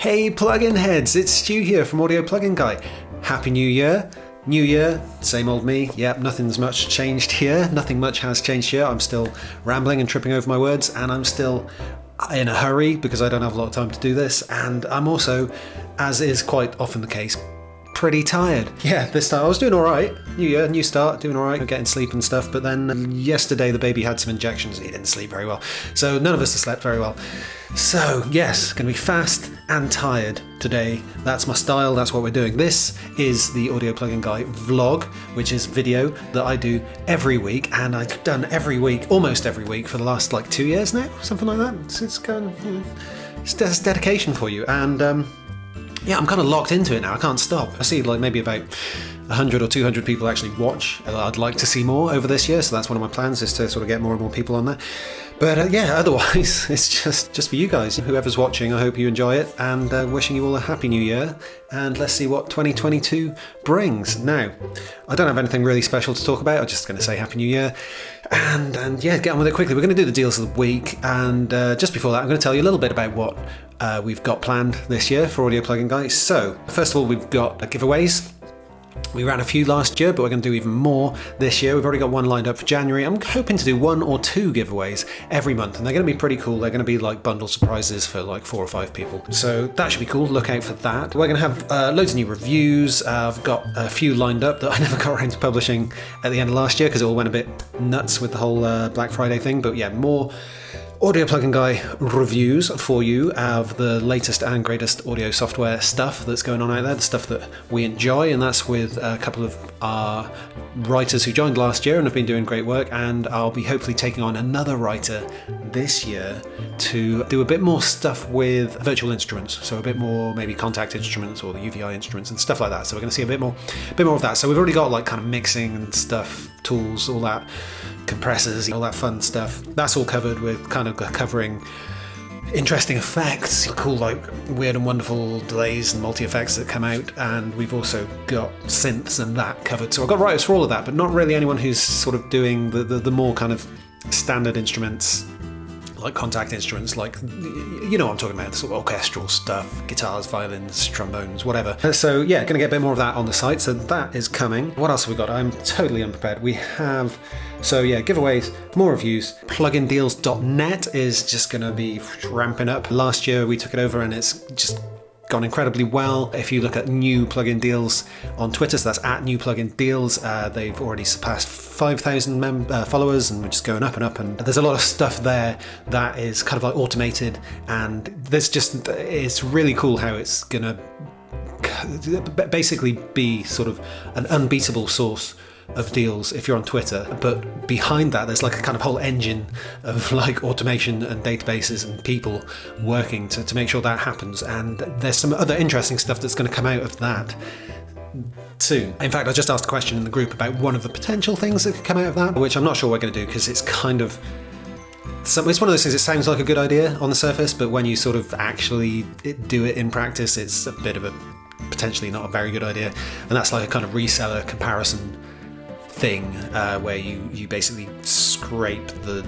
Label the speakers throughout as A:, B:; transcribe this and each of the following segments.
A: Hey plugin heads, it's Stu here from Audio Plugin Guy. Happy New Year. New year, same old me. Yep, nothing's much changed here. Nothing much has changed here. I'm still rambling and tripping over my words, and I'm still in a hurry because I don't have a lot of time to do this, and I'm also, as is quite often the case, pretty tired. Yeah, this time I was doing alright. New year, new start, doing alright, getting sleep and stuff, but then yesterday the baby had some injections and he didn't sleep very well. So none of us have slept very well. So yes, gonna be fast and tired today. That's my style, that's what we're doing. This is the Audio Plugin Guy vlog, which is video that I do every week, and I've done every week, almost every week for the last like 2 years now, something like that. So it's going, it's dedication for you, and yeah, I'm kind of locked into it now. I can't stop. I see like maybe about 100 or 200 people actually watch. I'd like to see more over this year, so that's one of my plans, is to sort of get more and more people on there. But yeah, otherwise, it's just for you guys. Whoever's watching, I hope you enjoy it, and wishing you all a happy new year, and let's see what 2022 brings. Now, I don't have anything really special to talk about. I'm just going to say happy new year, and yeah, get on with it quickly. We're going to do the deals of the week, and just before that, I'm going to tell you a little bit about what we've got planned this year for Audio Plugin Guy. So, first of all, we've got giveaways. We ran a few last year, but we're going to do even more this year. We've already got one lined up for January. I'm hoping to do 1 or 2 giveaways every month, and they're going to be pretty cool. They're going to be like bundle surprises for like 4 or 5 people. So that should be cool. Look out for that. We're going to have loads of new reviews. I've got a few lined up that I never got around to publishing at the end of last year because it all went a bit nuts with the whole Black Friday thing. But yeah, more Audio Plugin Guy reviews for you of the latest and greatest audio software stuff that's going on out there, the stuff that we enjoy, and that's with a couple of our writers who joined last year and have been doing great work, and I'll be hopefully taking on another writer this year to do a bit more stuff with virtual instruments, so a bit more maybe contact instruments or the UVI instruments and stuff like that. So we're going to see a bit more of that. So we've already got like kind of mixing and stuff, tools, all that, compressors, all that fun stuff. That's all covered. We're kind of covering interesting effects, cool like weird and wonderful delays and multi-effects that come out, and we've also got synths and that covered. So I've got writers for all of that, but not really anyone who's sort of doing the more kind of standard instruments, like contact instruments, like, you know what I'm talking about, the sort of orchestral stuff, guitars, violins, trombones, whatever. So yeah, going to get a bit more of that on the site, so that is coming. What else have we got? I'm totally unprepared. We have, so yeah, giveaways, more reviews. Plugindeals.net is just going to be ramping up. Last year we took it over and it's just gone incredibly well. If you look at New Plugin Deals on Twitter, so that's at New Plugin Deals, they've already surpassed 5,000 followers, and we're just going up and up, and there's a lot of stuff there that is kind of like automated, and there's just, it's really cool how it's gonna basically be sort of an unbeatable source of deals if you're on Twitter, but behind that there's like a kind of whole engine of like automation and databases and people working to make sure that happens, and there's some other interesting stuff that's going to come out of that soon. In fact, I just asked a question in the group about one of the potential things that could come out of that, which I'm not sure we're going to do because it's kind of, it's one of those things, it sounds like a good idea on the surface, but when you sort of actually do it in practice, it's a bit of a potentially not a very good idea, and that's like a kind of reseller comparison thing where you basically scrape the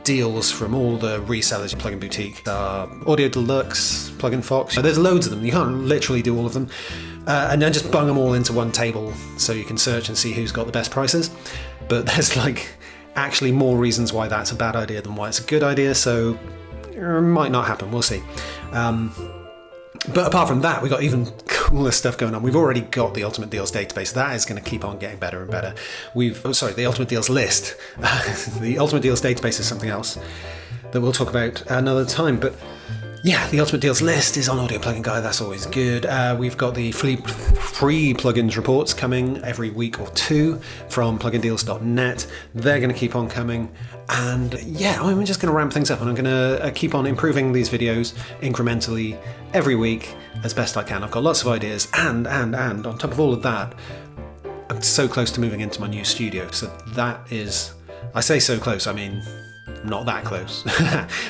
A: deals from all the resellers, Plugin Boutique, Audio Deluxe, Plugin Fox. There's loads of them. You can't literally do all of them, and then just bung them all into one table so you can search and see who's got the best prices. But there's like actually more reasons why that's a bad idea than why it's a good idea, so it might not happen. We'll see. But apart from that, we've got even cooler stuff going on. We've already got the Ultimate Deals database. That is going to keep on getting better and better. The Ultimate Deals list. The Ultimate Deals database is something else that we'll talk about another time. But yeah, the Ultimate Deals list is on Audio Plugin Guy. That's always good. We've got the free plugins reports coming every week or 2 from plugindeals.net. They're going to keep on coming. And yeah, I'm just going to ramp things up, and I'm going to keep on improving these videos incrementally every week as best I can. I've got lots of ideas, and on top of all of that, I'm so close to moving into my new studio. So that is, I say so close, I mean not that close.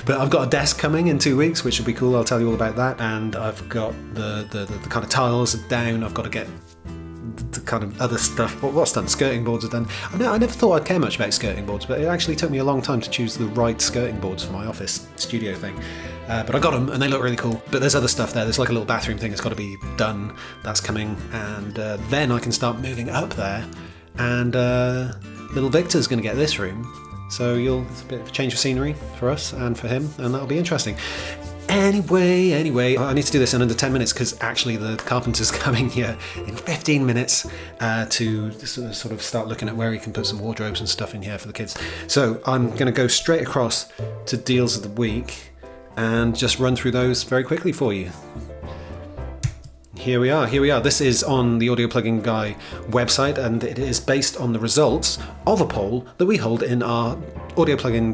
A: But I've got a desk coming in 2 weeks, which will be cool. I'll tell you all about that. And I've got the kind of tiles down. I've got to get the kind of other stuff. What's done? Skirting boards are done. I never thought I'd care much about skirting boards, but it actually took me a long time to choose the right skirting boards for my office studio thing. But I got them and they look really cool. But there's other stuff there. There's like a little bathroom thing that's got to be done. That's coming. And then I can start moving up there. And little Victor's going to get this room. So it's a bit of a change of scenery for us and for him. And that'll be interesting. Anyway, I need to do this in under 10 minutes because actually the carpenter's coming here in 15 minutes to sort of start looking at where he can put some wardrobes and stuff in here for the kids. So I'm going to go straight across to Deals of the Week and just run through those very quickly for you. Here we are. This is on the Audio Plugin Guy website, and it is based on the results of a poll that we hold in our Audio Plugin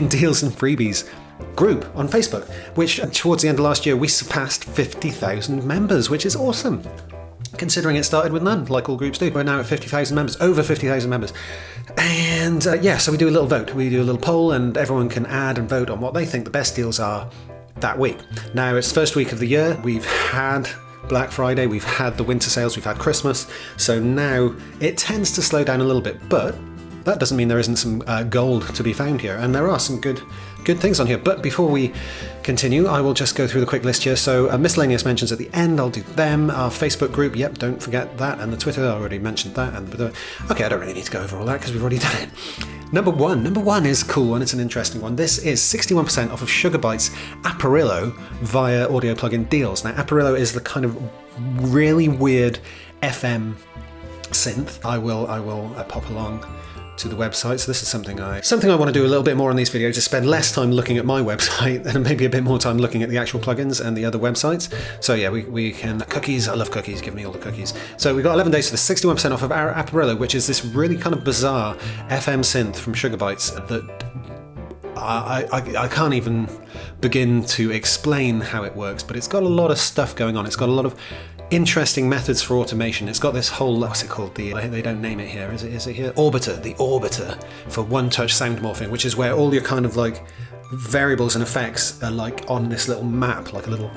A: Deals and Freebies group on Facebook, which towards the end of last year we surpassed 50,000 members, which is awesome. Considering it started with none, like all groups do. We're now at 50,000 members, over 50,000 members. And so we do a little vote. We do a little poll, and everyone can add and vote on what they think the best deals are that week. Now, it's the first week of the year. We've had Black Friday, we've had the winter sales, we've had Christmas. So now it tends to slow down a little bit, but that doesn't mean there isn't some gold to be found here. And there are some good things on here. But before we continue, I will just go through the quick list here. So miscellaneous mentions at the end, I'll do them. Our Facebook group, yep, don't forget that. And the Twitter, I already mentioned that. Okay, I don't really need to go over all that because we've already done it. Number one is a cool one. It's an interesting one. This is 61% off of Sugarbyte's Apparillo via Audio Plugin Deals. Now, Apparillo is the kind of really weird FM synth. I will pop along to the website. So this is something I want to do a little bit more on these videos, to spend less time looking at my website and maybe a bit more time looking at the actual plugins and the other websites. So yeah, we can, cookies, I love cookies, give me all the cookies. So we've got 11 days for the 61% off of our Apparillo, which is this really kind of bizarre FM synth from Sugarbytes that I can't even begin to explain how it works, but it's got a lot of stuff going on. It's got a lot of interesting methods for automation. It's got this whole, what's it called? They don't name it here. Is it here? Orbiter. The Orbiter for one-touch sound morphing, which is where all your kind of like variables and effects are like on this little map, like a little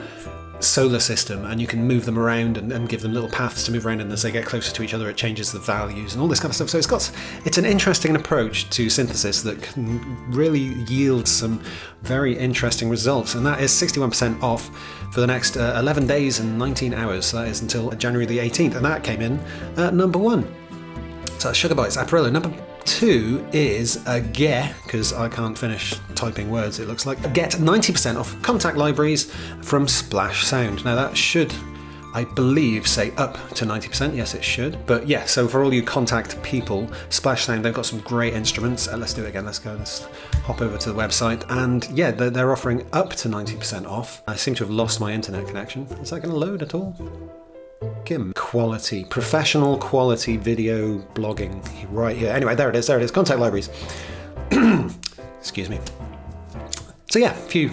A: solar system, and you can move them around and give them little paths to move around, and as they get closer to each other it changes the values and all this kind of stuff. So it's an interesting approach to synthesis that can really yield some very interesting results, and that is 61% off for the next 11 days and 19 hours. So that is until January the 18th, and that came in at number 1. So that's Sugarbyte's Apparillo. Number 2 is because I can't finish typing words, it looks like. Get 90% off contact libraries from Splash Sound. Now that should, I believe, say up to 90%. Yes, it should. But yeah, so for all you contact people, Splash Sound, they've got some great instruments. Let's do it again. Let's hop over to the website. And yeah, they're offering up to 90% off. I seem to have lost my internet connection. Is that going to load at all? Professional quality video blogging right here. Anyway, there it is, contact libraries. Excuse me. So yeah, few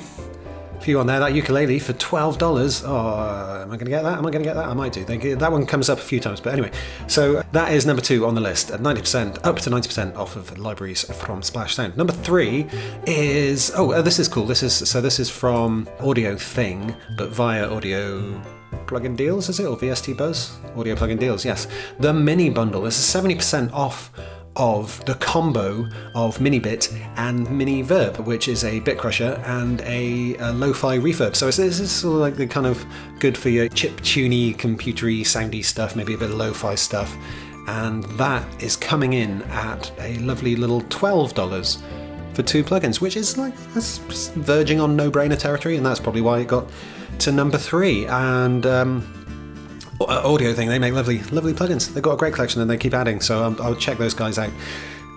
A: on there. That ukulele for $12. Oh, am I going to get that? I might do. That one comes up a few times, but anyway. So that is number 2 on the list at 90%, up to 90% off of libraries from Splash Sound. Number 3 is, this is cool. This is from Audio Thing, but via Audio Plugin Deals, is it? Or VST Buzz? Audio Plugin Deals, yes. The miniBUNDLE. This is 70% off of the combo of minibit and miniverb, which is a bit crusher and a lo-fi reverb. So this is sort of like the kind of good for your chip-tuney, computery, soundy stuff, maybe a bit of lo-fi stuff. And that is coming in at a lovely little $12 for 2 plugins, which is like, that's verging on no-brainer territory, and that's probably why it got to number 3. And Audio Thing, they make lovely plugins. They've got a great collection and they keep adding, so I'll check those guys out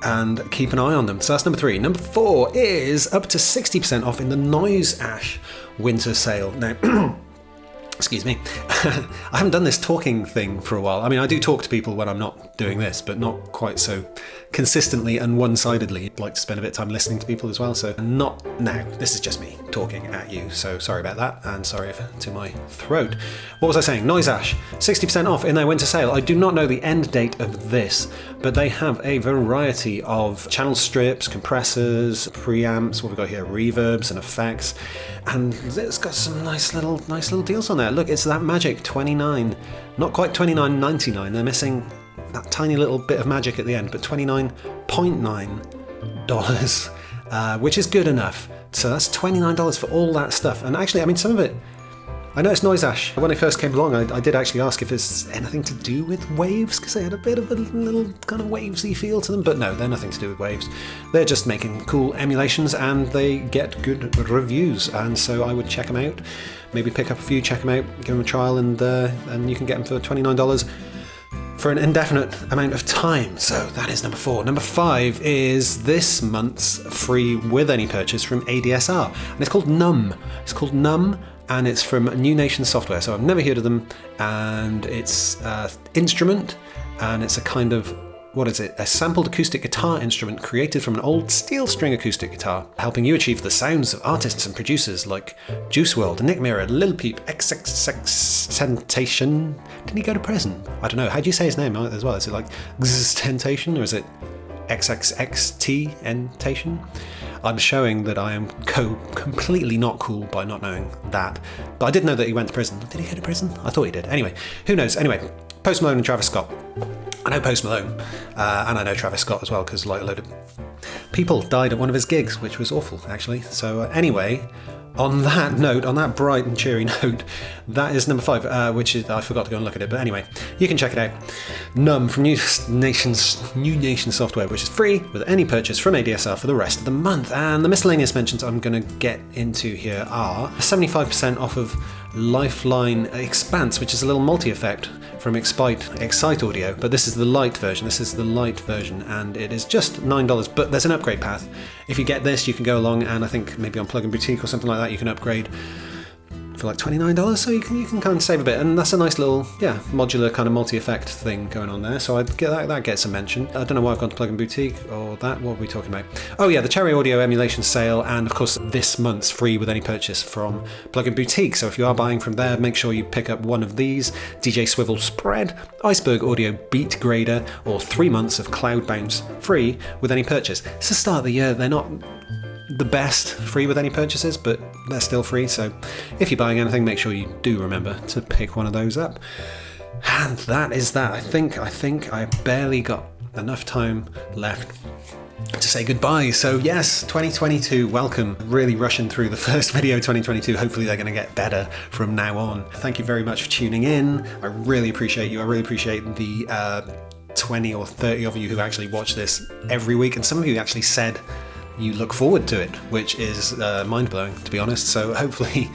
A: and keep an eye on them. So that's number 3. Number 4 is up to 60% off in the Noise Ash winter sale. Now, excuse me, I haven't done this talking thing for a while. I mean, I do talk to people when I'm not doing this, but not quite so consistently and one-sidedly. I'd like to spend a bit of time listening to people as well, so not now. This is just me talking at you, so sorry about that, and sorry to my throat. What was I saying? Noise Ash, 60% off in their winter sale. I do not know the end date of this, but they have a variety of channel strips, compressors, preamps, what have we got here, reverbs and effects, and it's got some nice little deals on there. Look, it's that magic $29, not quite $29.99. They're missing that tiny little bit of magic at the end, but $29.9, which is good enough So that's $29 for all that stuff. And actually, I mean, some of it, I know it's Noise Ash. When I first came along, I did actually ask if it's anything to do with waves, because they had a bit of a little kind of wavesy feel to them. But no, they're nothing to do with waves. They're just making cool emulations, and they get good reviews. And so I would check them out. Maybe pick up a few, check them out, give them a trial, and you can get them for $29 for an indefinite amount of time. So that is number 4. Number 5 is this month's free with any purchase from ADSR, and it's called Numb. It's called Numb. And it's from New Nation Software, so I've never heard of them, and it's instrument, and it's a kind of, what is it, a sampled acoustic guitar instrument created from an old steel string acoustic guitar, helping you achieve the sounds of artists and producers like Juice WRLD, Nick Mirror, Lil Peep, XXXTentacion. Didn't he go to prison? I don't know, how do you say his name as well? Is it like XXXTentacion, or is it XXXTentacion? I'm showing that I am completely not cool by not knowing that. But I did know that he went to prison. Did he go to prison? I thought he did. Anyway, who knows? Anyway, Post Malone and Travis Scott. I know Post Malone, and I know Travis Scott as well, because like a load of people died at one of his gigs, which was awful, actually. So anyway, on that note, on that bright and cheery note, that is number 5, which is, I forgot to go and look at it, but anyway, you can check it out. Numb from New Nation Software, which is free with any purchase from ADSR for the rest of the month. And the miscellaneous mentions I'm going to get into here are 75% off of Lifeline Expanse, which is a little multi-effect from Excite Audio, but this is the light version. And it is just $9, but there's an upgrade path. If you get this, you can go along, and I think maybe on Plugin Boutique or something like that, you can upgrade for like $29, so you can kind of save a bit, and that's a nice little modular kind of multi-effect thing going on there. So I get that gets a mention. I don't know why I've gone to Plugin Boutique or that. What are we talking about? Oh yeah, the Cherry Audio emulation sale, and of course this month's free with any purchase from Plugin Boutique. So if you are buying from there, make sure you pick up one of these: DJ Swivel Spread, Iceberg Audio Beat Grader, or 3 months of Cloud Bounce free with any purchase. It's the start of the year. They're not the best free with any purchases, but they're still free, so if you're buying anything, make sure you do remember to pick one of those up. And that is that. I think I barely got enough time left to say goodbye. So yes, 2022, welcome. Really rushing through the first video 2022. Hopefully they're going to get better from now on. Thank you very much for tuning in. I really appreciate you. I really appreciate the 20 or 30 of you who actually watch this every week, and some of you actually said you look forward to it, which is mind-blowing, to be honest. So hopefully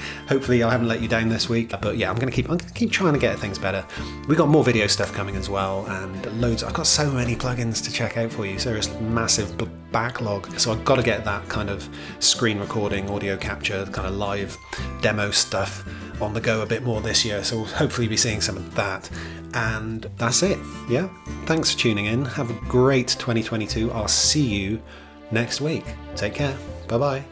A: I haven't let you down this week. But yeah, I'm gonna keep trying to get things better. We got more video stuff coming as well, and loads. I've got so many plugins to check out for you. Serious massive backlog. So I've got to get that kind of screen recording, audio capture, kind of live demo stuff on the go a bit more this year. So we'll hopefully be seeing some of that. And that's it. Yeah. Thanks for tuning in. Have a great 2022. I'll see you next week. Take care. Bye-bye.